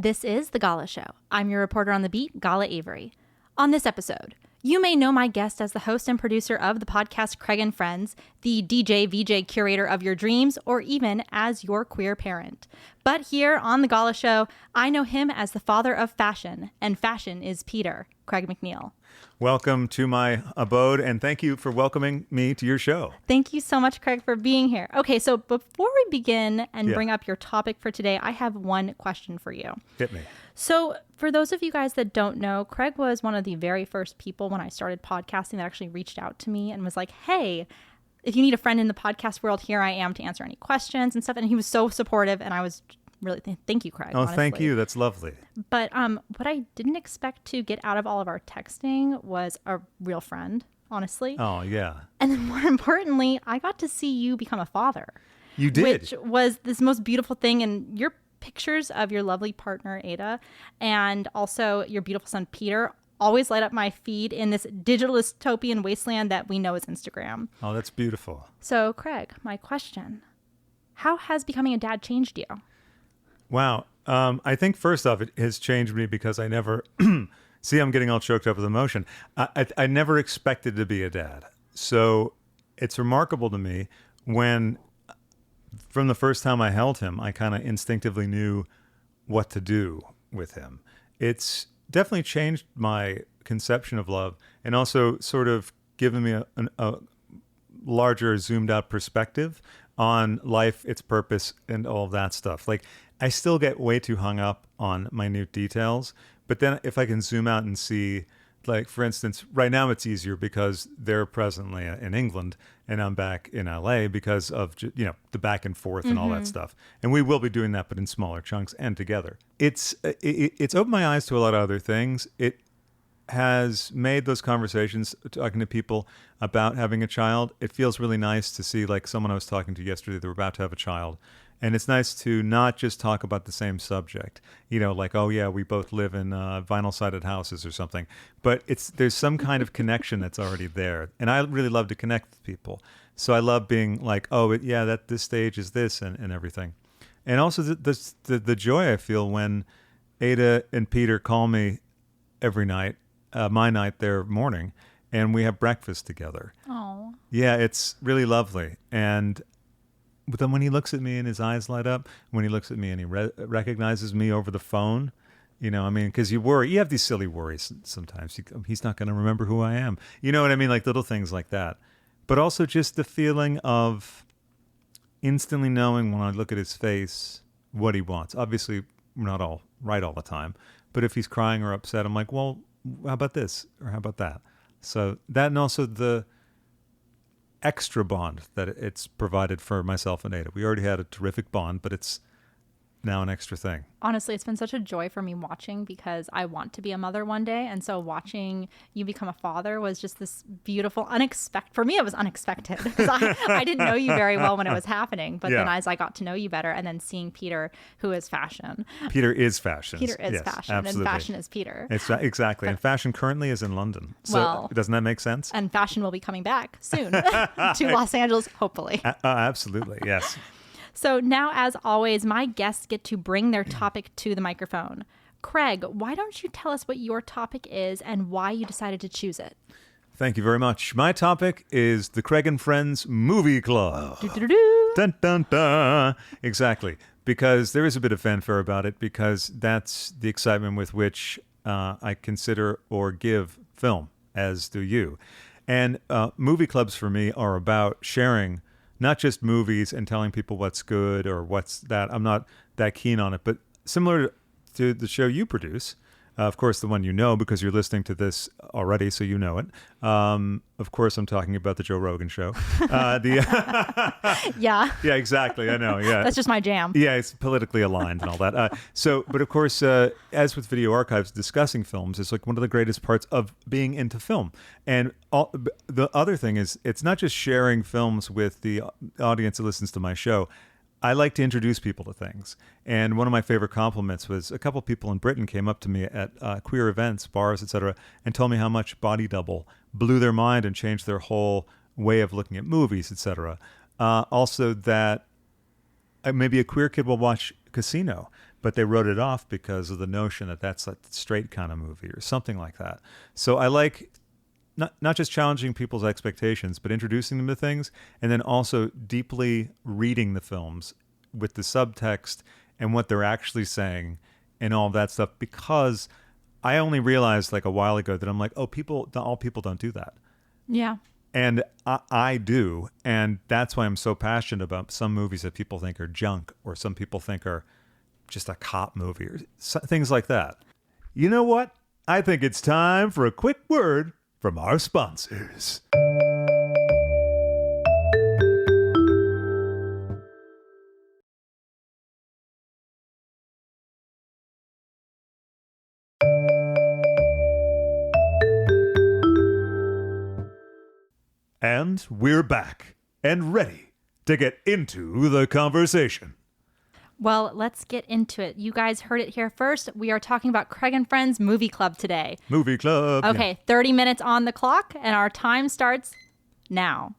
This is The Gala Show. I'm your reporter on the beat, Gala Avery. On this episode, you may know my guest as the host and producer of the podcast Craig and Friends, the DJ VJ curator of your dreams, or even as your queer parent. But here on The Gala Show, I know him as the father of fashion, and fashion is Peter, Craig MacNeil. Welcome to my abode, and thank you for welcoming me to your show. Thank you so much, Craig, for being here. Okay, so before we begin and bring up your topic for today, I have one question for you. Hit me. So for those of you guys that don't know, Craig was one of the very first people when I started podcasting that actually reached out to me and was like, hey, if you need a friend in the podcast world, here I am to answer any questions and stuff. And he was so supportive, and I was really, thank you, Craig. Oh, honestly. Thank you. That's lovely. But what I didn't expect to get out of all of our texting was a real friend, honestly. Oh, yeah. And then more importantly, I got to see you become a father. You did. Which was this most beautiful thing. And your pictures of your lovely partner, Ada, and also your beautiful son, Peter, always light up my feed in this digital dystopian wasteland that we know as Instagram. Oh, that's beautiful. So, Craig, my question, how has becoming a dad changed you? Wow. I think first off, it has changed me because I never, see, I'm getting all choked up with emotion. I never expected to be a dad. So it's remarkable to me when, from the first time I held him, I kind of instinctively knew what to do with him. It's definitely changed my conception of love and also sort of given me a larger zoomed out perspective on life, its purpose, and all of that stuff. Like, I still get way too hung up on minute details, but then if I can zoom out and see, like, for instance, right now it's easier because they're presently in England and I'm back in LA because of, the back and forth and all that stuff. And we will be doing that, but in smaller chunks and together. It's opened my eyes to a lot of other things. It has made those conversations, talking to people about having a child. It feels really nice to see, like, someone I was talking to yesterday, they were about to have a child. And it's nice to not just talk about the same subject, like, oh yeah, we both live in vinyl-sided houses or something. But there's some kind of connection that's already there. And I really love to connect with people. So I love being like, oh, that this stage is this and everything. And also the joy I feel when Ada and Peter call me every night, my night, their morning, and we have breakfast together. Oh. Yeah, it's really lovely. But then when he looks at me and his eyes light up, when he looks at me and he recognizes me over the phone, because you worry, you have these silly worries sometimes. He's not going to remember who I am. You know what I mean? Like little things like that. But also just the feeling of instantly knowing when I look at his face what he wants. Obviously, we're not all right all the time. But if he's crying or upset, I'm like, well, how about this? Or how about that? So that, and also the extra bond that it's provided for myself and Ada. We already had a terrific bond, but it's now an extra thing. Honestly, it's been such a joy for me watching because I want to be a mother one day. And so watching you become a father was just this beautiful, for me, it was unexpected because I didn't know you very well when it was happening. But then as I got to know you better and then seeing Peter, who is fashion. Peter is fashion. Yes, fashion. Absolutely. And fashion is Peter. Exactly. And fashion currently is in London. So doesn't that make sense? And fashion will be coming back soon to Los Angeles, hopefully. Absolutely. Yes. So now, as always, my guests get to bring their topic to the microphone. Craig, why don't you tell us what your topic is and why you decided to choose it? Thank you very much. My topic is the Craig and Friends Movie Club. Dun, dun, dun. Exactly. Because there is a bit of fanfare about it, because that's the excitement with which I consider or give film, as do you. And movie clubs for me are about sharing not just movies and telling people what's good or what's that. I'm not that keen on it, but similar to the show you produce, of course, the one you know because you're listening to this already, so you know it. Of course, I'm talking about the Joe Rogan show. Yeah. Yeah, exactly. I know. Yeah. That's just my jam. Yeah, it's politically aligned and all that. But of course, as with Video Archives, discussing films is like one of the greatest parts of being into film. And the other thing is, it's not just sharing films with the audience that listens to my show. I like to introduce people to things. And one of my favorite compliments was a couple people in Britain came up to me at queer events, bars, etc., and told me how much Body Double blew their mind and changed their whole way of looking at movies, etc. Also that maybe a queer kid will watch Casino but they wrote it off because of the notion that that's a straight kind of movie or something like that. So I like not just challenging people's expectations, but introducing them to things, and then also deeply reading the films with the subtext and what they're actually saying and all of that stuff, because I only realized like a while ago that I'm like, oh, all people don't do that. Yeah. And I do. And that's why I'm so passionate about some movies that people think are junk, or some people think are just a cop movie, or things like that. You know what? I think it's time for a quick word from our sponsors. And we're back and ready to get into the conversation. Well, let's get into it. You guys heard it here first. We are talking about Craig and Friends Movie Club today. Movie Club. Okay, 30 minutes on the clock, and our time starts now.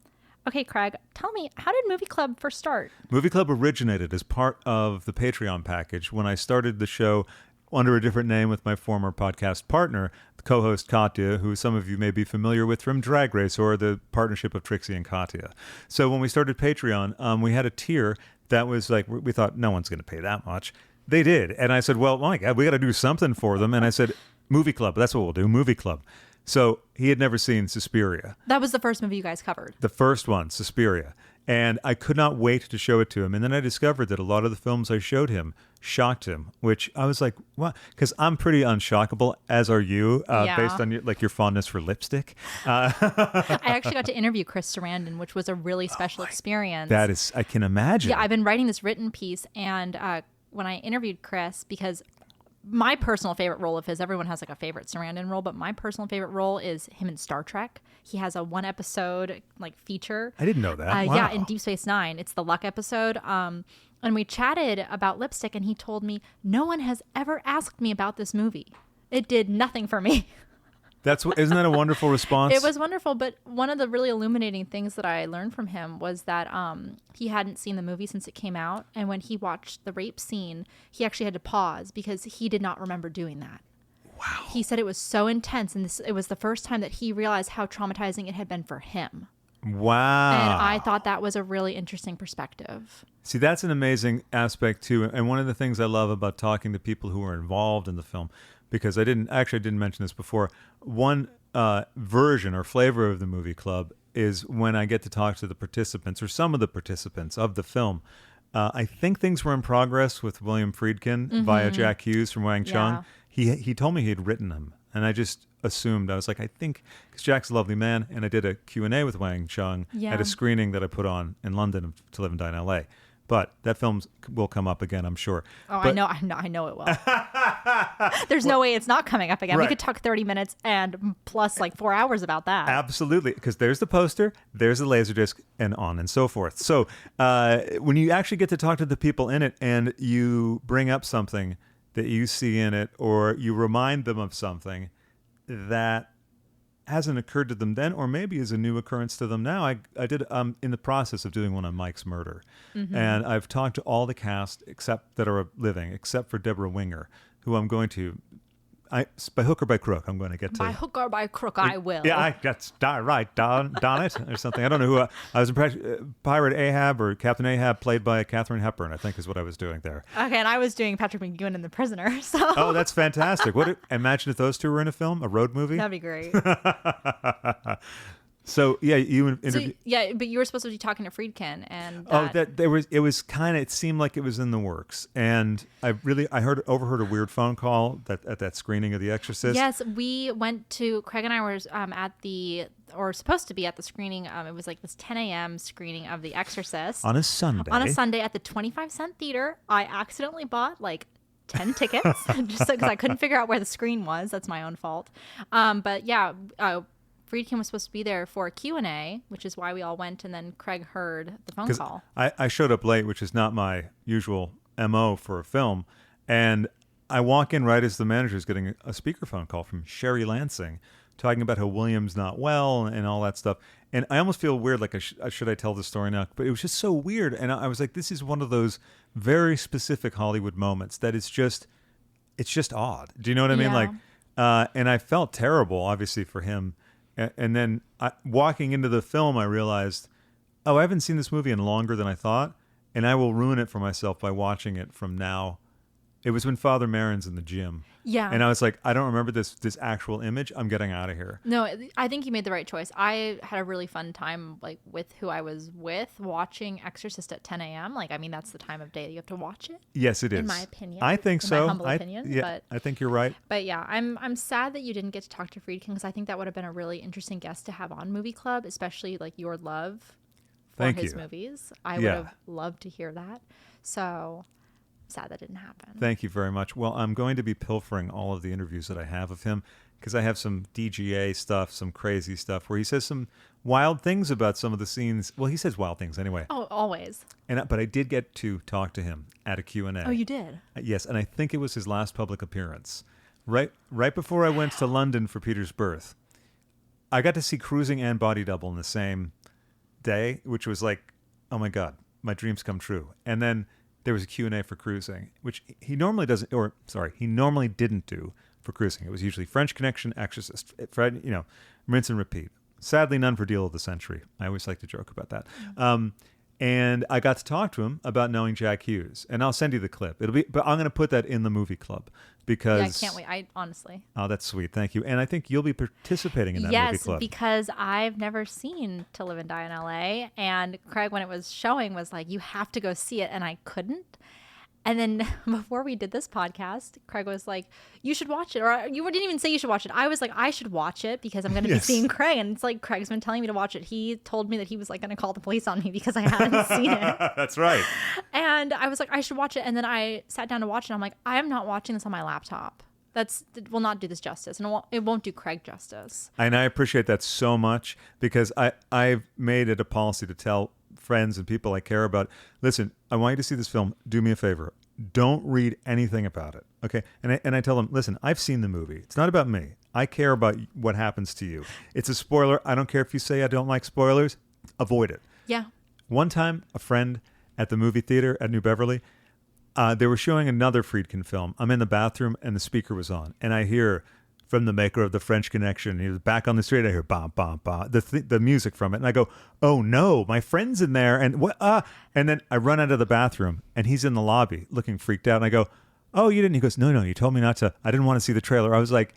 Okay, Craig, tell me, how did Movie Club first start? Movie Club originated as part of the Patreon package when I started the show under a different name with my former podcast partner, the co-host Katya, who some of you may be familiar with from Drag Race or the partnership of Trixie and Katya. So when we started Patreon, we had a tier that was like, we thought no one's going to pay that much. They did. And I said, well, my God, we got to do something for them. And I said, Movie Club. That's what we'll do. Movie Club. So he had never seen Suspiria. That was the first movie you guys covered. The first one, Suspiria. And I could not wait to show it to him. And then I discovered that a lot of the films I showed him shocked him, which I was like, what? Because I'm pretty unshockable, as are you, based on your fondness for lipstick. I actually got to interview Chris Sarandon, which was a really special experience. That is, I can imagine. Yeah, I've been writing this written piece, and when I interviewed Chris, because my personal favorite role of his, everyone has like a favorite Sarandon role, but my personal favorite role is him in Star Trek. He has a 1 episode like feature. I didn't know that. Wow. Yeah, in Deep Space Nine. It's the Luck episode. And we chatted about lipstick, and he told me, no one has ever asked me about this movie. It did nothing for me. Isn't that a wonderful response? It was wonderful, but one of the really illuminating things that I learned from him was that he hadn't seen the movie since it came out, and when he watched the rape scene, he actually had to pause because he did not remember doing that. Wow. He said it was so intense, and it was the first time that he realized how traumatizing it had been for him. Wow. And I thought that was a really interesting perspective. See, that's an amazing aspect too. And one of the things I love about talking to people who are involved in the film, because I didn't mention this before, one version or flavor of the Movie Club is when I get to talk to the participants or some of the participants of the film. I think things were in progress with William Friedkin via Jack Hughes from Wang Chung. He told me he had written them, and I just assumed, I was like, I think, because Jack's a lovely man, and I did a Q&A with Wang Chung at a screening that I put on in London of To Live and Die in L.A. But that film will come up again, I'm sure. Oh, I know it will. There's no way it's not coming up again. Right. We could talk 30 minutes and plus like 4 hours about that. Absolutely, because there's the poster, there's the Laserdisc, and on and so forth. So when you actually get to talk to the people in it and you bring up something that you see in it, or you remind them of something that hasn't occurred to them then, or maybe is a new occurrence to them now. I did in the process of doing one on Mike's murder, and I've talked to all the cast that are living, except for Deborah Winger, who I'm going to, by hook or by crook, I'm going to get to. By hook or by crook, I will. Yeah, that's right, Don it or something. I don't know who I was. Pirate Ahab or Captain Ahab, played by Katharine Hepburn, I think is what I was doing there. Okay, and I was doing Patrick McGowan in The Prisoner. So. Oh, that's fantastic! Imagine if those two were in a film, a road movie. That'd be great. So yeah, you interviewed. Yeah, but you were supposed to be talking to Friedkin, and it seemed like it was in the works, and I overheard a weird phone call at that screening of The Exorcist. Yes, we went to Craig and I were supposed to be at the screening. It was like this 10 a.m. screening of The Exorcist on a Sunday. On a Sunday at the 25-cent theater. I accidentally bought like 10 tickets just because I couldn't figure out where the screen was. That's my own fault. But yeah. Friedkin was supposed to be there for a Q&A, which is why we all went, and then Craig heard the phone call. I showed up late, which is not my usual MO for a film, and I walk in right as the manager is getting a speakerphone call from Sherry Lansing talking about how William's not well and all that stuff. And I almost feel weird, like, should I tell the story now? But it was just so weird. And I was like, this is one of those very specific Hollywood moments that it's just odd. Do you know what I mean? Like, and I felt terrible, obviously, for him. And then walking into the film, I realized, oh, I haven't seen this movie in longer than I thought. And I will ruin it for myself by watching it from now. It was when Father Marin's in the gym. Yeah. And I was like, I don't remember this actual image. I'm getting out of here. No, I think you made the right choice. I had a really fun time, like, with who I was with, watching Exorcist at 10 a.m. Like, I mean, that's the time of day that you have to watch it. Yes, it is. In my opinion. I think so. My humble opinion. Yeah, but, I think you're right. But yeah, I'm sad that you didn't get to talk to Friedkin, because I think that would have been a really interesting guest to have on Movie Club, especially, like, your love for his movies. I would have loved to hear that. So sad that didn't happen. Thank you very much. Well, I'm going to be pilfering all of the interviews that I have of him, because I have some DGA stuff, some crazy stuff where he says some wild things about some of the scenes. Well, he says wild things anyway. Oh, always. But I did get to talk to him at a Q&A. Oh, you did? Yes, and I think it was his last public appearance. Right before I went to London for Peter's birth, I got to see Cruising and Body Double in the same day, which was like, oh my God, my dreams come true. And then there was a Q&A for Cruising, which he normally didn't do for Cruising. It was usually French Connection, Exorcist, Fred, rinse and repeat. Sadly, none for Deal of the Century. I always like to joke about that. And I got to talk to him about knowing Jack Hughes, and I'll send you the clip. But I'm going to put that in the Movie Club because I can't wait. I honestly. Oh, that's sweet. Thank you. And I think you'll be participating in that Movie Club. Yes, because I've never seen To Live and Die in LA, and Craig, when it was showing, was like, "You have to go see it," and I couldn't. And then before we did this podcast, Craig was like, "You should watch it." Or you didn't even say you should watch it. I was like, "I should watch it because I'm going to be seeing Craig." And it's like, Craig's been telling me to watch it. He told me that he was like going to call the police on me because I hadn't seen it. That's right. And I was like, I should watch it. And then I sat down to watch it. And I'm like, I'm not watching this on my laptop. It will not do this justice. And it won't do Craig justice. And I appreciate that so much because I've made it a policy to tell friends and people I care about, listen, I want you to see this film. Do me a favor. Don't read anything about it. Okay. And I tell them, listen, I've seen the movie. It's not about me. I care about what happens to you. It's a spoiler. I don't care if you say I don't like spoilers. Avoid it. Yeah. One time, a friend at the movie theater at New Beverly, they were showing another Friedkin film. I'm in the bathroom and the speaker was on. And I hear from the maker of The French Connection, he was back on the street. I hear bam, bam, bam, the music from it. And I go, oh no, my friend's in there. And what? And then I run out of the bathroom and he's in the lobby looking freaked out. And I go, oh, you didn't? He goes, no, you told me not to. I didn't want to see the trailer. I was like,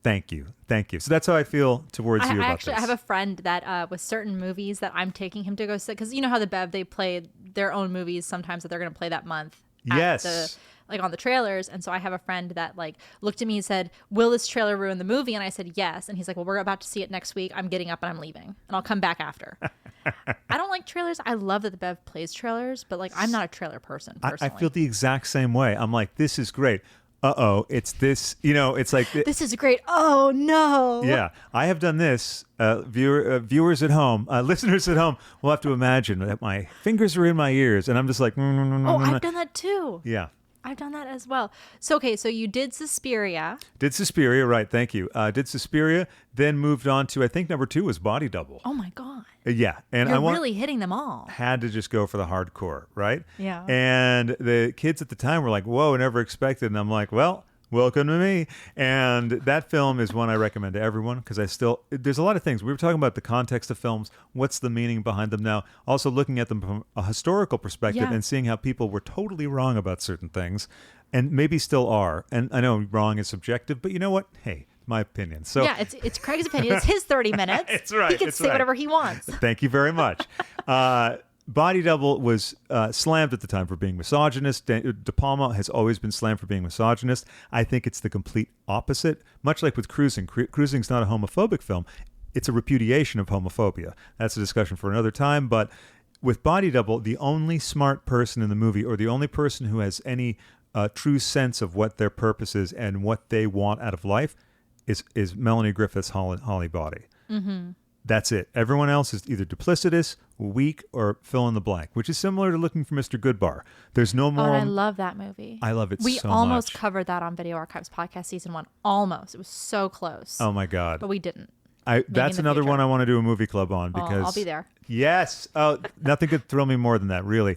thank you. So that's how I feel towards you about this. I have a friend that with certain movies that I'm taking him to go see, because you know how the Bev, they play their own movies sometimes that they're going to play that month. Yes. Like on the trailers. And so I have a friend that like looked at me and said, will this trailer ruin the movie? And I said, yes. And he's like, well, we're about to see it next week. I'm getting up and I'm leaving and I'll come back after. I don't like trailers. I love that the Bev plays trailers, but like, I'm not a trailer person personally. I feel the exact same way. I'm like, this is great. Uh-oh, it's this, it's like... This is great. Oh, no. Yeah, I have done this. Viewers at home, listeners at home will have to imagine that my fingers are in my ears and I'm just like... I've done that too. Yeah. I've done that as well. So, okay, so you did Suspiria. Right, thank you. Did Suspiria, then moved on to, I think number 2 was Body Double. Oh my God. Yeah. And You're really hitting them all. Had to just go for the hardcore, right? Yeah. And the kids at the time were like, whoa, never expected. And I'm like, well, welcome to me. And that film is one I recommend to everyone because there's a lot of things. We were talking about the context of films. What's the meaning behind them now? Also looking at them from a historical perspective and seeing how people were totally wrong about certain things and maybe still are. And I know wrong is subjective, but you know what? Hey, my opinion. So yeah, it's Craig's opinion. It's his 30 minutes. It's right. He can say whatever he wants. Thank you very much. Body Double was slammed at the time for being misogynist. De Palma has always been slammed for being misogynist. I think it's the complete opposite. Much like with Cruising. Cruising's not a homophobic film. It's a repudiation of homophobia. That's a discussion for another time. But with Body Double, the only smart person in the movie, or the only person who has any true sense of what their purpose is and what they want out of life, is Melanie Griffith's Holly Body. Mm-hmm. That's it. Everyone else is either duplicitous weak or fill in the blank, which is similar to Looking for Mr. Goodbar. There's no Oh, and moral. I love that movie. I love it We so almost much. covered that on Video Archives Podcast Season 1. Almost. It was so close. Oh my God. But we didn't. That's in the another future. one I want to do a movie club on Oh, because I'll be there. Yes. Oh, nothing could thrill me more than that, really.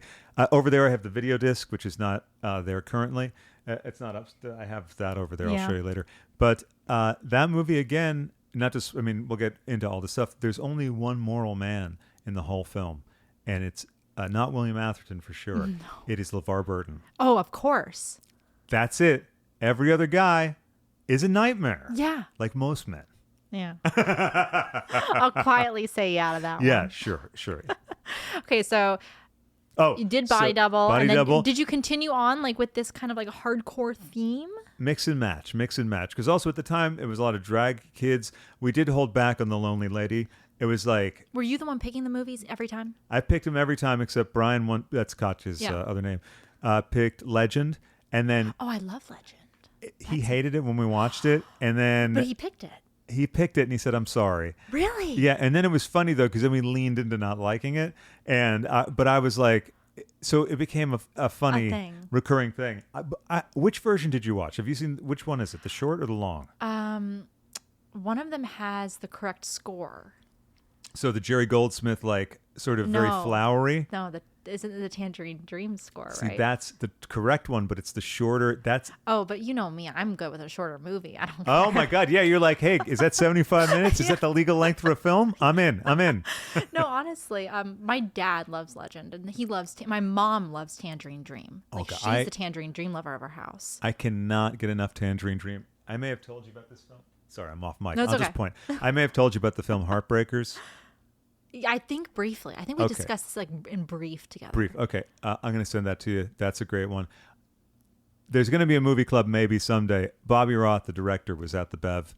Over there, I have the video disc, which is not there currently. It's not up. I have that over there. Yeah. I'll show you later. But that movie, again, not just, I mean, we'll get into all the stuff. There's only one moral man in the whole film, and it's not William Atherton for sure. No. It is LeVar Burton. Oh, of course. That's it. Every other guy is a nightmare. Yeah. Like most men. Yeah. I'll quietly say yeah to that one. Yeah, sure. Okay, so Oh, you did Body Double. Body and then Double. Did you continue on like with this kind of like hardcore theme? Mix and match. Because also at the time, it was a lot of drag kids. We did hold back on The Lonely Lady. It was like, Were you the one picking the movies every time? I picked him every time except Brian, that's Koch's Yeah. other name, picked Legend. And then Oh, I love Legend. he hated it when we watched it. And then But he picked it. he picked it and he said, I'm sorry. Really? Yeah. And then it was funny, though, because then we leaned into not liking it. And but I was like, so it became a funny thing. recurring thing. Which version did you watch? Have you seen, which one is it, the short or the long? One of them has the correct score. So the Jerry Goldsmith, like, sort of very No. flowery. No, isn't it the Tangerine Dream score, See, right? that's the correct one, but it's the shorter. That's Oh, but you know me. I'm good with a shorter movie. I don't oh my God, yeah. You're like, hey, is that 75 minutes? Is that the legal length for a film? I'm in. No, honestly, my dad loves Legend, and he loves. My mom loves Tangerine Dream. Like Okay, she's the Tangerine Dream lover of our house. I cannot get enough Tangerine Dream. I may have told you about this film. Sorry, I'm off mic. No, it's I'll okay. just point. I may have told you about the film Heartbreakers. I think briefly. I think we Okay. discussed this like in brief together. Brief. Okay, I'm going to send that to you. That's a great one. There's going to be a movie club maybe someday. Bobby Roth, the director, was at the Bev.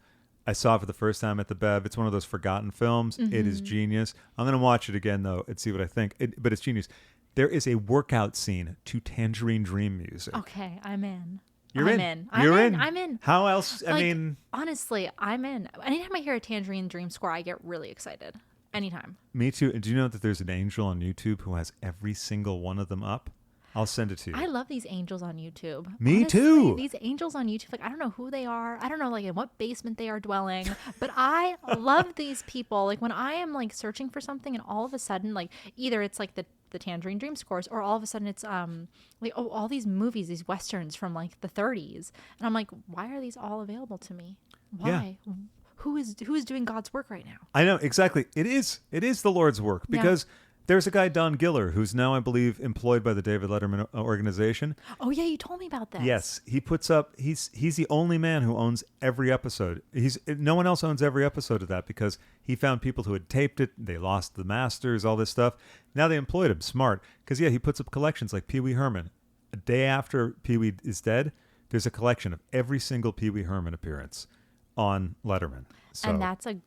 I saw it for the first time at the Bev. It's one of those forgotten films. It is genius. I'm going to watch it again, though, and see what I think. But it's genius. There is a workout scene to Tangerine Dream music. Okay, I'm in. You're I'm in. I'm You're in. in. I'm in. How else? I Like, mean, honestly, I'm in. Anytime I hear a Tangerine Dream score, I get really excited. Anytime. me too. And do you know that there's an angel on YouTube who has every single one of them up? I'll send it to you. I love these angels on YouTube. Me Honestly, too. These angels on YouTube, like I don't know who they are. I don't know like in what basement they are dwelling, but I love these people. Like when I am like searching for something and all of a sudden like either it's like the Tangerine Dream scores or all of a sudden it's like oh all these movies, these westerns from like the 30s. And I'm like, why are these all available to me? Why? Yeah. Who is doing God's work right now? I know exactly. It is the Lord's work Yeah. because there's a guy, Don Giller, who's now, I believe, employed by the David Letterman organization. Oh yeah, you told me about this. Yes, he puts up. He's the only man who owns every episode. No one else owns every episode of that because he found people who had taped it. They lost the masters, all this stuff. Now they employed him. Smart, because he puts up collections like Pee Wee Herman. A day after Pee Wee is dead, there's a collection of every single Pee Wee Herman appearance on Letterman. So And that's an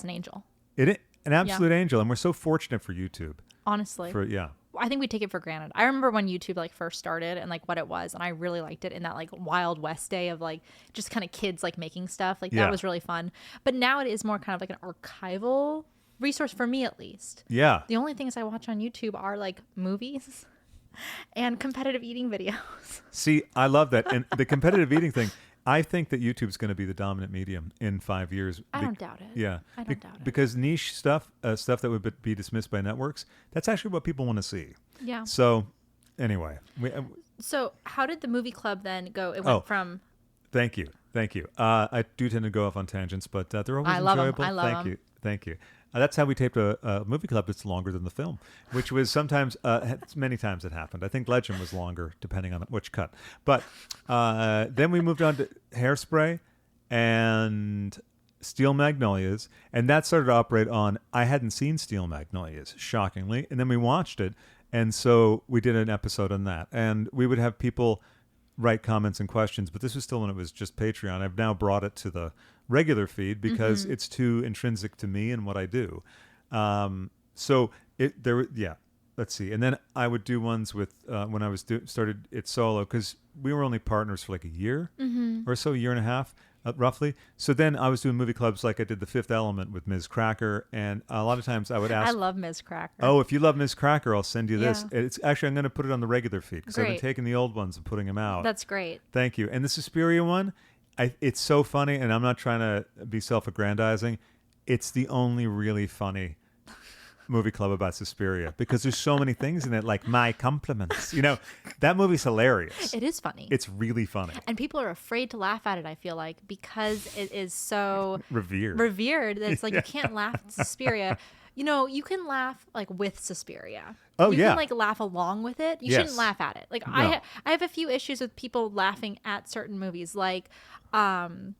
angel. an absolute angel, and we're so fortunate for YouTube. Honestly. Yeah. I think we take it for granted. I remember when YouTube like first started and like what it was, and I really liked it in that like Wild West day of like just kind of kids like making stuff. Like Yeah. that was really fun. But now it is more kind of like an archival resource for me at least. Yeah. The only things I watch on YouTube are like movies and competitive eating videos. See, I love that. And the competitive eating thing, I think that YouTube's going to be the dominant medium in 5 years. I don't doubt it. Yeah. I don't doubt it. Because niche stuff, stuff that would be dismissed by networks, that's actually what people want to see. Yeah. So, anyway. So how did the movie club then go? It went from... Thank you. I do tend to go off on tangents, but they're always I love 'em. enjoyable. I love 'em. Thank you. That's how we taped a movie club that's longer than the film, which was sometimes, many times it happened. I think Legend was longer, depending on which cut. But then we moved on to Hairspray and Steel Magnolias, and that started to operate on, I hadn't seen Steel Magnolias, shockingly, and then we watched it, and so we did an episode on that. And we would have people write comments and questions, but this was still when it was just Patreon. I've now brought it to the regular feed because it's too intrinsic to me and what I do. Let's see. And then I would do ones with when I was started it solo because we were only partners for like a year or so, a year and a half. roughly. So then I was doing movie clubs like I did The Fifth Element with Ms. Cracker, and a lot of times I would ask. I love Ms. Cracker. Oh, if you love Ms. Cracker, I'll send you this. Yeah. It's actually, I'm going to put it on the regular feed because I've been Great. taking the old ones and putting them out. That's great. Thank you. And the Suspiria one, it's so funny, and I'm not trying to be self-aggrandizing. It's the only really funny movie club about Suspiria because there's so many things in it, like my compliments. That movie's hilarious. It is funny. It's really funny. And people are afraid to laugh at it, I feel like, because it is so Revered. that it's like you can't laugh at Suspiria. You can laugh like with Suspiria. Oh, you yeah. can like laugh along with it. You Yes. shouldn't laugh at it. Like No. I have a few issues with people laughing at certain movies, like when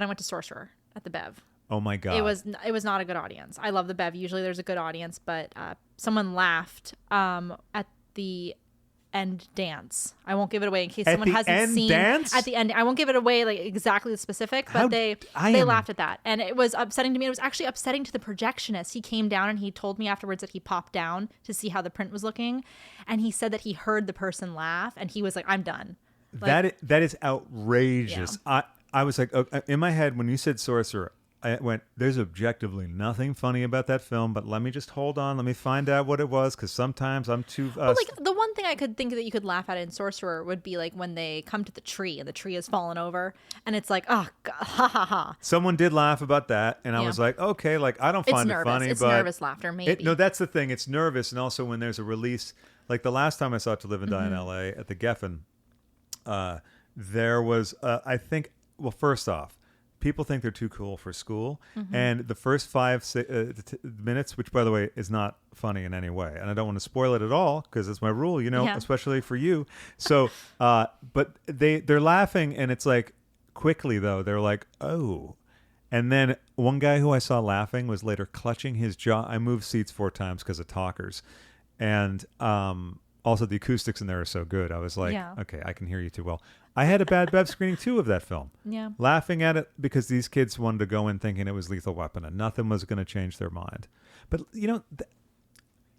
I went to Sorcerer at the Bev. Oh my God. It was not a good audience. I love the Bev. Usually there's a good audience, but someone laughed at the end dance. I won't give it away in case someone hasn't seen dance? at the end. I won't give it away like exactly the specific, but they laughed at that, and it was upsetting to me. It was actually upsetting to the projectionist. He came down and he told me afterwards that he popped down to see how the print was looking, and he said that he heard the person laugh, and he was like, "I'm done." Like, that is outrageous. Yeah. I was like, in my head when you said Sorcerer, I went, there's objectively nothing funny about that film, but let me just hold on. Let me find out what it was, because sometimes I'm too... But like the one thing I could think that you could laugh at in Sorcerer would be like when they come to the tree and the tree has fallen over, and it's like, oh, God, ha ha ha. Someone did laugh about that, and I Yeah. was like, okay, like I don't It's find nervous. it funny, It's but... nervous laughter, maybe. No, that's the thing. It's nervous, and also when there's a release... Like the last time I saw To Live and Die in L.A. at the Geffen, there was, I think... Well, first off, people think they're too cool for school. And the first 5 minutes, which, by the way, is not funny in any way. And I don't want to spoil it at all because it's my rule, Yeah. especially for you. So, but they're laughing, and it's like quickly, though, they're like, oh. And then one guy who I saw laughing was later clutching his jaw. I moved seats 4 times because of talkers. And also the acoustics in there are so good. I was like, Yeah. okay, I can hear you too well. I had a bad Bev screening too of that film. Yeah. Laughing at it because these kids wanted to go in thinking it was Lethal Weapon and nothing was going to change their mind. But,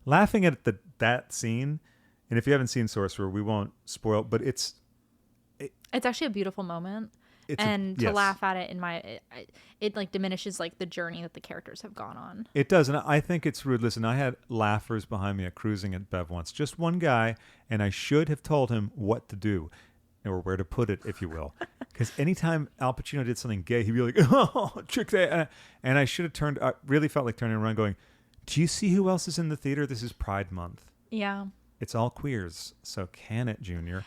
laughing at that scene, and if you haven't seen Sorcerer, we won't spoil, but it's actually a beautiful moment. To yes. laugh at it it like diminishes like the journey that the characters have gone on. It does, and I think it's rude. Listen, I had laughers behind me at cruising at Bev once. Just one guy, and I should have told him what to do, or where to put it, if you will. Because anytime Al Pacino did something gay, he'd be like, oh, trick that. And I should have I really felt like turning around going, do you see who else is in the theater? This is Pride Month. Yeah. It's all queers, so can it, Junior?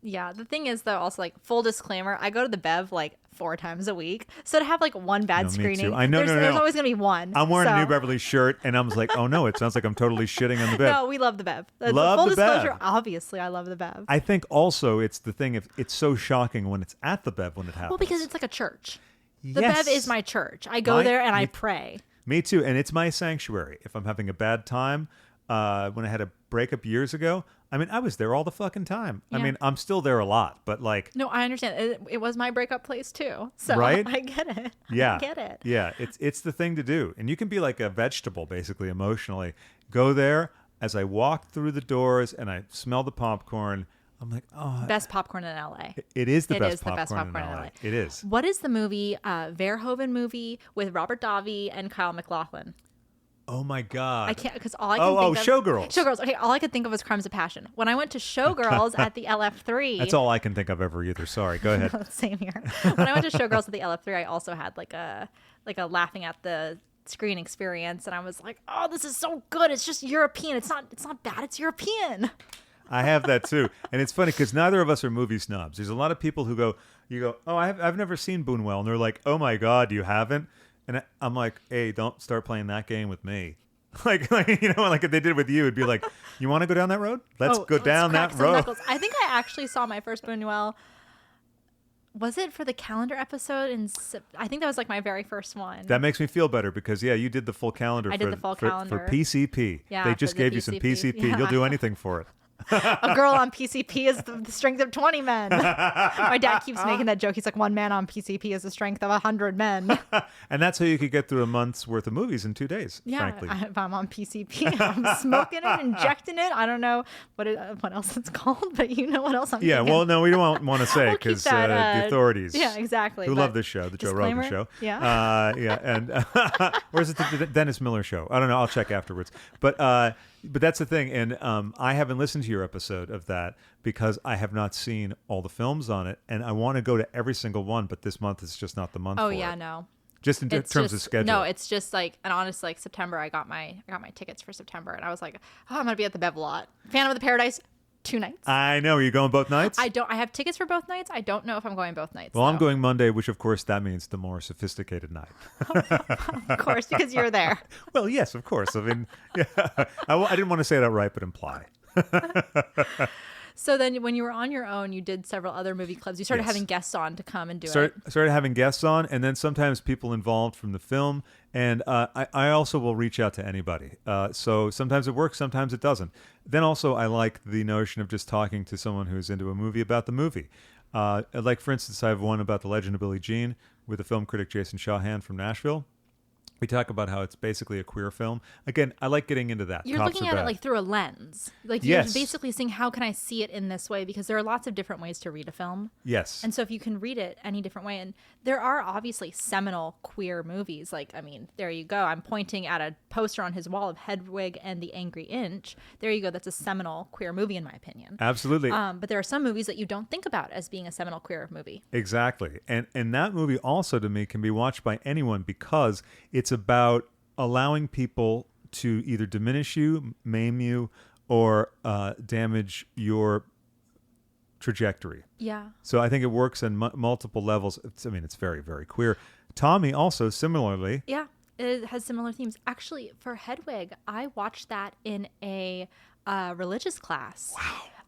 Yeah, the thing is though, also like full disclaimer, I go to the Bev like 4 times a week, so to have like one bad No, me screening, too. I know, there's always gonna be one. I'm wearing a so. New Beverly shirt, and I was like, oh no, it sounds like I'm totally shitting on the Bev. No, we love the Bev. Love full the disclosure, Bev. obviously, I love the Bev. I think also it's the thing if it's so shocking when it's at the Bev when it happens. Well, because it's like a church. The Yes. Bev is my church. I go there and I pray. Me too, and it's my sanctuary. If I'm having a bad time, when I had a breakup years ago, I mean, I was there all the fucking time. Yeah. I mean, I'm still there a lot, but like, No, I understand. It was my breakup place too. So Right? I get it. yeah, I get it. Yeah, it's the thing to do, and you can be like a vegetable, basically, emotionally. Go there. As I walk through the doors and I smell the popcorn, I'm like, oh, Best popcorn in LA. it is the It best is the best popcorn popcorn in in LA. LA. It is. What is the movie, Verhoeven movie with Robert Davi and Kyle MacLachlan? Oh my God. I can't, because all I can think of... Showgirls. Showgirls. Okay, all I could think of was Crimes of Passion. When I went to Showgirls at the LF3... That's all I can think of ever either. Sorry. Go ahead. Same here. When I went to Showgirls at the LF3, I also had like a laughing at the screen experience, and I was like, oh, this is so good. It's just European. It's not bad. It's European. I have that too, and it's funny because neither of us are movie snobs. There's a lot of people who go, oh, I've never seen Buñuel, and they're like, oh my God, you haven't? And I'm like, hey, don't start playing that game with me. like if they did with you, it'd be like, you want to go down that road? Let's go down crack that some road. knuckles. I think I actually saw my first Buñuel. Was it for the calendar episode? I think that was like my very first one. That makes me feel better because you did the full calendar. I did the full for calendar. PCP. Yeah, they just for the gave you some PCP. Yeah. You'll do anything for it. A girl on PCP is the strength of 20 men. My dad keeps making that joke. He's like, one man on PCP is the strength of 100 men. And that's how you could get through a month's worth of movies in 2 days, frankly. If I'm on PCP, I'm smoking it, injecting it. I don't know what else it's called, but you know what else I'm thinking. Well, no, we don't want to say We'll keep because that, the authorities Yeah, exactly. who love this show, the Joe Rogan disclaimer? show. Yeah. And or is it the Dennis Miller show? I don't know. I'll check afterwards. But that's the thing. And I haven't listened to your episode of that because I have not seen all the films on it. And I want to go to every single one, but this month is just not the month for it. No. Just in terms of schedule. No, it's just like, and honestly, like September, I got my tickets for September, and I was like, oh, I'm gonna be at the Bev a lot. Phantom of the Paradise, 2 nights. I know. Are you going both nights? I have tickets for both nights. I don't know if I'm going both nights. Well, I'm going Monday, which of course that means the more sophisticated night. Of course, because you're there. Well, yes, of course. I mean, yeah. I didn't want to say it outright, but imply. So then when you were on your own, you did several other movie clubs. You started Yes. having guests on to come and do it. Started having guests on, and then sometimes people involved from the film. And I also will reach out to anybody. So sometimes it works, sometimes it doesn't. Then also I like the notion of just talking to someone who's into a movie about the movie. Like, for instance, I have one about The Legend of Billie Jean with the film critic Jason Shawhan from Nashville. We talk about how it's basically a queer film. Again, I like getting into that. You're Cops looking are at bad. it like through a lens. Like Yes. you're basically saying, how can I see it in this way? Because there are lots of different ways to read a film. Yes. And so if you can read it any different way, and there are obviously seminal queer movies. Like, I mean, there you go. I'm pointing at a poster on his wall of Hedwig and the Angry Inch. There you go. That's a seminal queer movie, in my opinion. Absolutely. But there are some movies that you don't think about as being a seminal queer movie. Exactly. And that movie also, to me, can be watched by anyone because it's about allowing people to either diminish you, maim you, or damage your trajectory. Yeah. So I think it works on multiple levels. It's very, very queer. Tommy also, similarly. Yeah, it has similar themes. Actually, for Hedwig, I watched that in a religious class.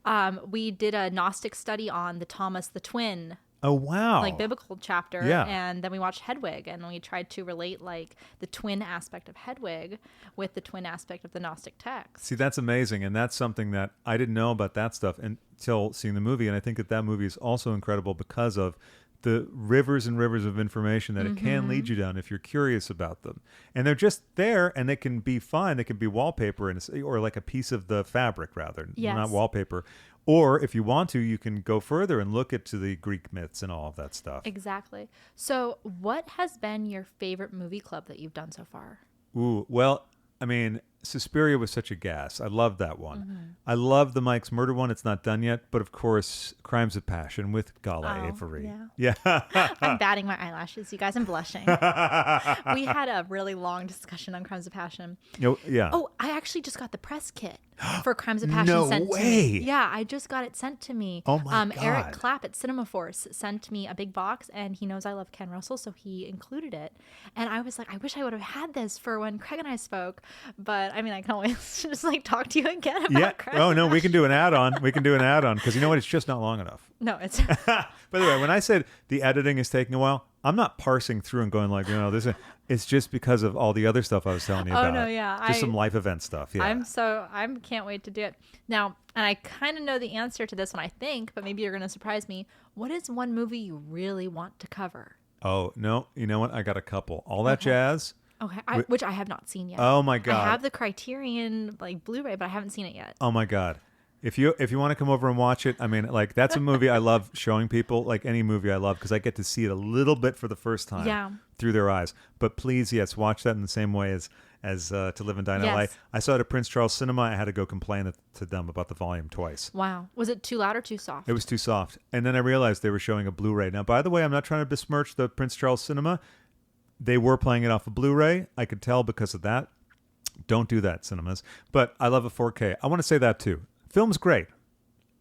Wow. We did a Gnostic study on the Thomas the Twin, Oh, wow. like biblical chapter. Yeah. And then we watched Hedwig, and we tried to relate like the twin aspect of Hedwig with the twin aspect of the Gnostic text. See, that's amazing. And that's something that I didn't know about that stuff until seeing the movie. And I think that movie is also incredible because of the rivers and rivers of information that it can lead you down if you're curious about them. And they're just there, and they can be fine. They can be wallpaper or like a piece of the fabric, rather, Yes. not wallpaper. Or if you want to, you can go further and look into the Greek myths and all of that stuff. Exactly. So what has been your favorite movie club that you've done so far? Ooh, well, I mean, Suspiria was such a gas. I loved that one. I love the Mike's Murder one. It's not done yet, but of course, Crimes of Passion with Gala Avery. yeah. Yeah. I'm batting my eyelashes, you guys. I'm blushing. We had a really long discussion on Crimes of Passion. Yeah. Oh, I actually just got the press kit for Crimes of Passion No sent to way. me. Yeah, I just got it sent to me. Oh my Eric God. Clapp at Cinema Force sent me a big box, and he knows I love Ken Russell, so he included it. And I was like, I wish I would have had this for when Craig and I spoke. But I mean, I can always just like talk to you again about Yeah. Crimes Oh, of no, we Passion. can do an add-on. We can do an add-on because you know what? It's just not long enough. No, it's By the way, when I said the editing is taking a while, I'm not parsing through and going like, it's just because of all the other stuff I was telling you Oh, about. no, yeah, Just some life event stuff. Yeah. I can't wait to do it. Now, and I kind of know the answer to this one, I think, but maybe you're going to surprise me. What is one movie you really want to cover? Oh, no. You know what? I got a couple. All That Jazz. Okay, which I have not seen yet. Oh, my God. I have the Criterion like Blu-ray, but I haven't seen it yet. Oh my God. If you want to come over and watch it, I mean, like, that's a movie I love showing people, like any movie I love, because I get to see it a little bit for the first time Yeah. through their eyes. But please, yes, watch that in the same way as To Live and Die in Yes. LA. I saw it at Prince Charles Cinema. I had to go complain to them about the volume twice. Wow, was it too loud or too soft? It was too soft. And then I realized they were showing a Blu-ray. Now, by the way, I'm not trying to besmirch the Prince Charles Cinema. They were playing it off a Blu-ray. I could tell because of that. Don't do that, cinemas. But I love a 4K. I want to say that too. Film's great.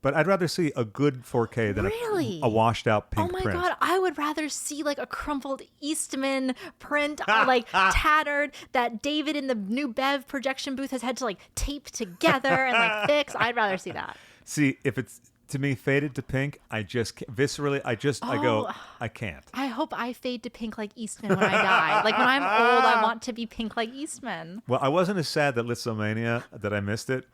But I'd rather see a good 4K than Really? a washed out pink Oh my print. God, I would rather see like a crumpled Eastman print, like tattered, that David in the new Bev projection booth has had to like tape together and like fix. I'd rather see that. See, if it's to me, Faded to Pink, I just viscerally, I go, I can't. I hope I fade to pink like Eastman when I die. Like when I'm old, I want to be pink like Eastman. Well, I wasn't as sad that Lithomania that I missed it,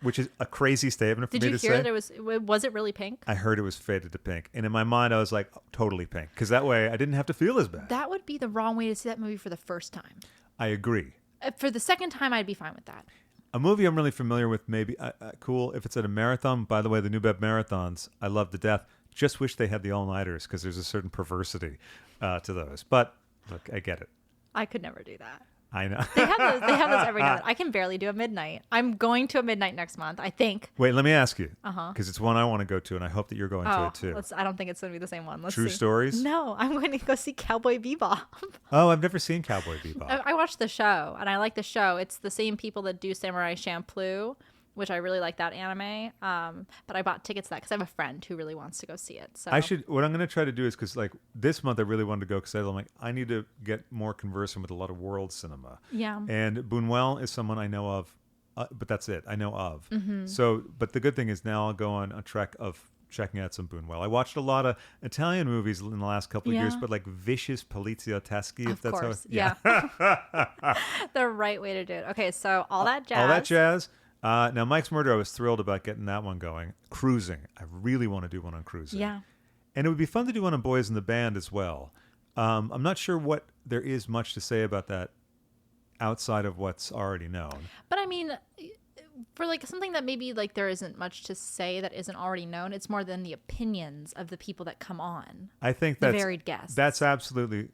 which is a crazy statement for me to say. Did you hear that was it really pink? I heard it was Faded to Pink. And in my mind, I was like, oh, totally pink. Because that way I didn't have to feel as bad. That would be the wrong way to see that movie for the first time. I agree. For the second time, I'd be fine with that. A movie I'm really familiar with, maybe cool if it's at a marathon. By the way, the New Bev marathons, I love to death. Just wish they had the all-nighters because there's a certain perversity to those. But look, I get it. I could never do that. I know. They have those every now and then. I can barely do a midnight. I'm going to a midnight next month, I think. Wait, let me ask you. Because it's one I want to go to, and I hope that you're going to it too. I don't think it's going to be the same one. Let's True see. Stories? No, I'm going to go see Cowboy Bebop. Oh, I've never seen Cowboy Bebop. I watched the show, and I like the show. It's the same people that do Samurai Champloo, which I really like that anime. But I bought tickets to that because I have a friend who really wants to go see it. So What I'm going to try to do is, because like this month I really wanted to go because I'm like, I need to get more conversant with a lot of world cinema. Yeah. And Buñuel is someone I know of, but that's it. I know of. Mm-hmm. So, but the good thing is now I'll go on a trek of checking out some Buñuel. I watched a lot of Italian movies in the last couple of years, but like Vicious Poliziotteschi, if that's course. how. Yeah. The right way to do it. Okay, so All That Jazz. All That Jazz. Now, Mike's Murder, I was thrilled about getting that one going. Cruising. I really want to do one on cruising. Yeah. And it would be fun to do one on Boys in the Band as well. I'm not sure what there is much to say about that outside of what's already known. But I mean, for like something that maybe like there isn't much to say that isn't already known, it's more than the opinions of the people that come on. I think the that's varied guests. That's absolutely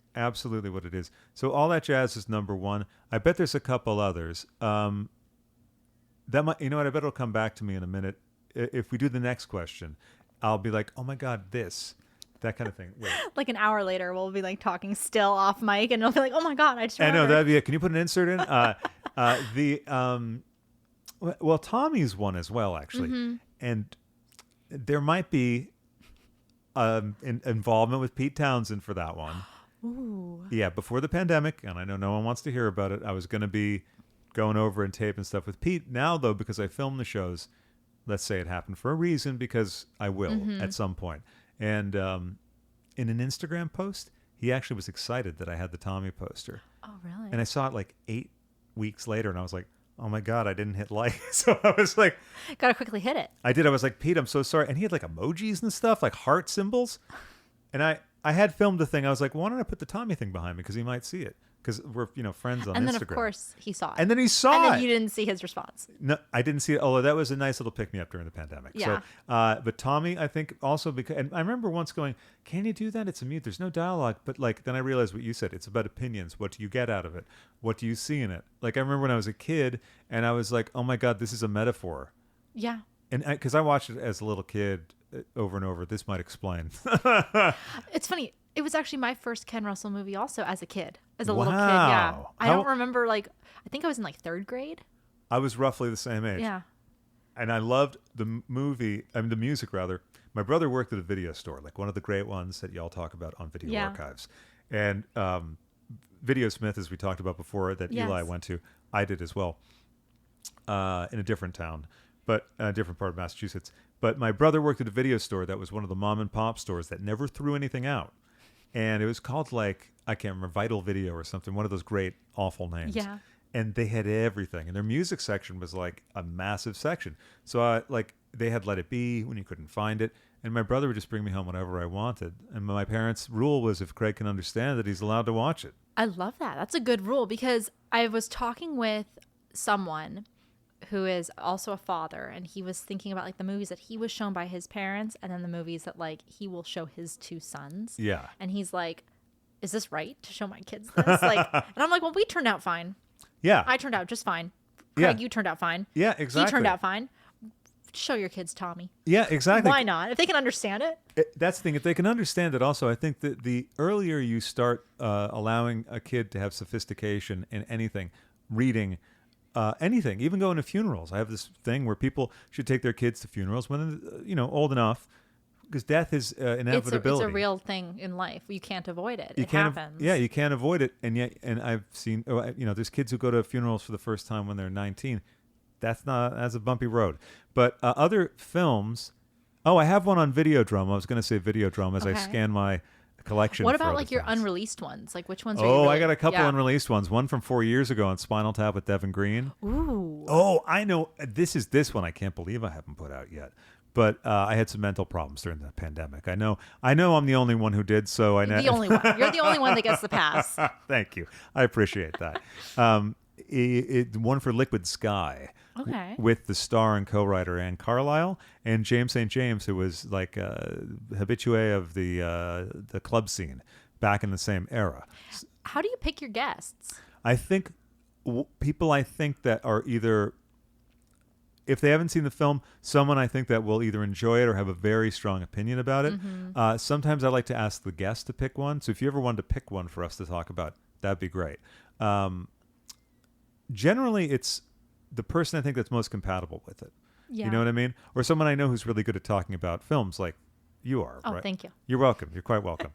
what it is. So All That Jazz is number one. I bet there's a couple others. That might, you know what? I bet it'll come back to me in a minute. If we do the next question, I'll be like, "Oh my God, that kind of thing." Wait. Like an hour later, we'll be like talking still off mic, and it'll be like, "Oh my God, I just I remembered." know that'd be it. Can you put an insert in? Well, Tommy's one as well, actually, and there might be involvement with Pete Townsend for that one. Ooh. Yeah, before the pandemic, and I know no one wants to hear about it. I was going to be going over and taping stuff with Pete. Now, though, because I filmed the shows, let's say it happened for a reason, because I will at some point. And in an Instagram post, he actually was excited that I had the Tommy poster. Oh, really? And I saw it like 8 weeks later, and I was like, oh my God, I didn't hit like. So I was like... Gotta quickly hit it. I did. I was like, Pete, I'm so sorry. And he had like emojis and stuff, like heart symbols. And I had filmed the thing. I was like, why don't I put the Tommy thing behind me? Because he might see it. Because we're, friends on Instagram. And then, of course, he saw it. And then he saw it. And then you didn't see his response. No, I didn't see it. Although that was a nice little pick-me-up during the pandemic. Yeah. So, but Tommy, I think also because... And I remember once going, can you do that? It's a mute. There's no dialogue. But like, then I realized what you said. It's about opinions. What do you get out of it? What do you see in it? Like, I remember when I was a kid and I was like, oh my God, this is a metaphor. Yeah. And because I watched it as a little kid over and over. This might explain. It's funny. It was actually my first Ken Russell movie also as a kid. As a Wow. little kid, yeah. I How- don't remember, I think I was in 3rd grade. I was roughly the same age. Yeah. And I loved the music rather. My brother worked at a video store, like one of the great ones that y'all talk about on Video Archives. And Video Smith, as we talked about before, that Yes. Eli went to, I did as well, in a different town, but a different part of Massachusetts. But my brother worked at a video store that was one of the mom and pop stores that never threw anything out. And it was called I can't remember, Vital Video or something, one of those great, awful names. Yeah. And they had everything. And their music section was like a massive section. So they had Let It Be when you couldn't find it. And my brother would just bring me home whenever I wanted. And my parents' rule was if Craig can understand it, he's allowed to watch it. I love that. That's a good rule because I was talking with someone who is also a father, and he was thinking about the movies that he was shown by his parents and then the movies that he will show his 2 sons. Yeah. And he's like, is this right to show my kids this? And I'm like, well, we turned out fine. Yeah. I turned out just fine. Craig, Yeah. you turned out fine. Yeah, exactly. He turned out fine. Show your kids Tommy. Yeah, exactly. Why not? If they can understand it. That's the thing. If they can understand it also, I think that the earlier you start allowing a kid to have sophistication in anything, reading, anything, even going to funerals. I have this thing where people should take their kids to funerals when they're, old enough, because death is inevitability. It's a real thing in life. You can't avoid it. It can't happens. Yeah, you can't avoid it. And I've seen, there's kids who go to funerals for the first time when they're 19. That's a bumpy road. But other Oh, I have one on Videodrome. I was going to say Videodrome as I Okay. scan my collection. What for about other like your things. unreleased ones? Like which ones are you Oh, really, I got a couple yeah. unreleased ones. One from 4 years ago on Spinal Tap with Devin Green. Ooh. Oh, I know. This one I can't believe I haven't put out yet. But I had some mental problems during the pandemic. I know I'm the only one who did, so I know. The only one. You're the only one that gets the pass. Thank you. I appreciate that. One for Liquid Sky. Okay. With the star and co-writer Anne Carlisle and James St. James, who was like a habitué of the club scene back in the same era. How do you pick your guests? I think people that are either, if they haven't seen the film, someone I think that will either enjoy it or have a very strong opinion about it. Mm-hmm. Sometimes I like to ask the guest to pick one. So if you ever wanted to pick one for us to talk about, that'd be great. Generally, it's the person I think that's most compatible with it. Yeah. You know what I mean? Or someone I know who's really good at talking about films like you are. Oh, right? thank you. You're welcome. You're quite welcome.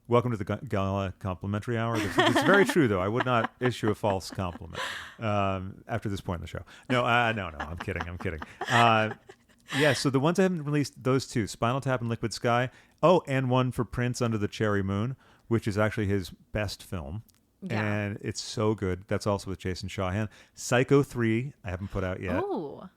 Welcome to the Gala complimentary hour. It's very true, though. I would not issue a false compliment after this point in the show. No, I'm kidding. Yeah, so the ones I haven't released, those two, Spinal Tap and Liquid Sky. Oh, and one for Prince, Under the Cherry Moon, which is actually his best film. Yeah. And it's so good. That's also with Jason Shawhan. Psycho 3, I haven't put out yet. Oh.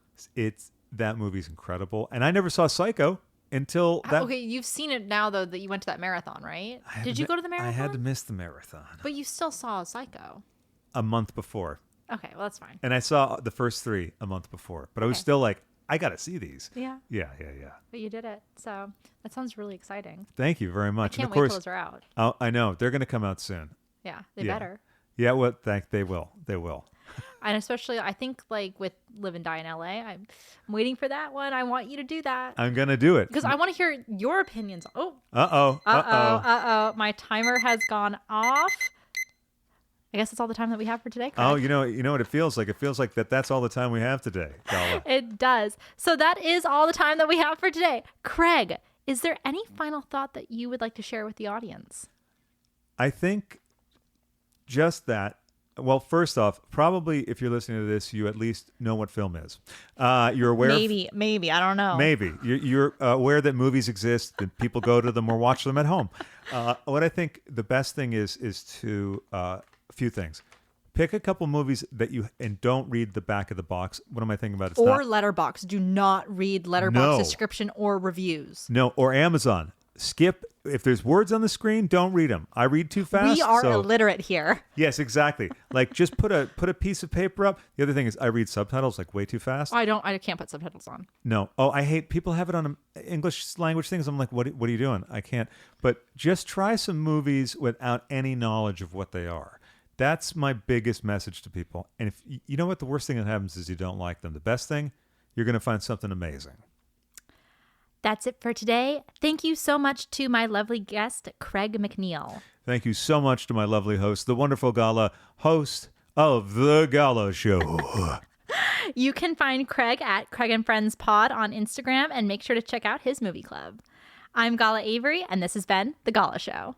That movie's incredible. And I never saw Psycho until that. Okay, you've seen it now though that you went to that marathon, right? Did you go to the marathon? I had to miss the marathon. But you still saw Psycho. A month before. Okay, well that's fine. And I saw the first 3 a month before. But I was still like, I got to see these. Yeah. Yeah. But you did it. So that sounds really exciting. Thank you very much. I can't and of course, wait till those are out. I know. They're going to come out soon. Yeah, they Yeah. better. Yeah, well, they will. They will. And especially, I think, like with Live and Die in LA, I'm waiting for that one. I want you to do that I'm going to do it. because I want to hear your opinions. Oh, Uh-oh. my timer has gone off. I guess that's all the time that we have for today. Craig. Oh, you know what it feels like? It feels like that's all the time we have today, Gala. It does. So that is all the time that we have for today. Craig, is there any final thought that you would like to share with the audience? I think just that. Well, first off, probably if you're listening to this, you at least know what film is. You're aware. Maybe. I don't know. Maybe you're aware that movies exist, that people go to them or watch them at home. What I think the best thing is to a few things. Pick a couple movies that and don't read the back of the box. What am I thinking about? It's Or not, Letterbox. Do not read Letterbox No. description or reviews. no, or Amazon. Skip. If there's words on the screen, don't read them. I read too fast. We are so- illiterate here. Yes, exactly. Like just put a piece of paper up. The other thing is I read subtitles like way too fast. I can't put subtitles on. No. Oh, I hate people have it on English language things. I'm like, what are you doing? I can't. But just try some movies without any knowledge of what they are. That's my biggest message to people. And if you know what the worst thing that happens is you don't like them. The best thing, you're going to find something amazing. That's it for today. Thank you so much to my lovely guest, Craig MacNeil. Thank you so much to my lovely host, the wonderful Gala, host of The Gala Show. You can find Craig at Craig and Friends Pod on Instagram and make sure to check out his movie club. I'm Gala Avery, and this has been The Gala Show.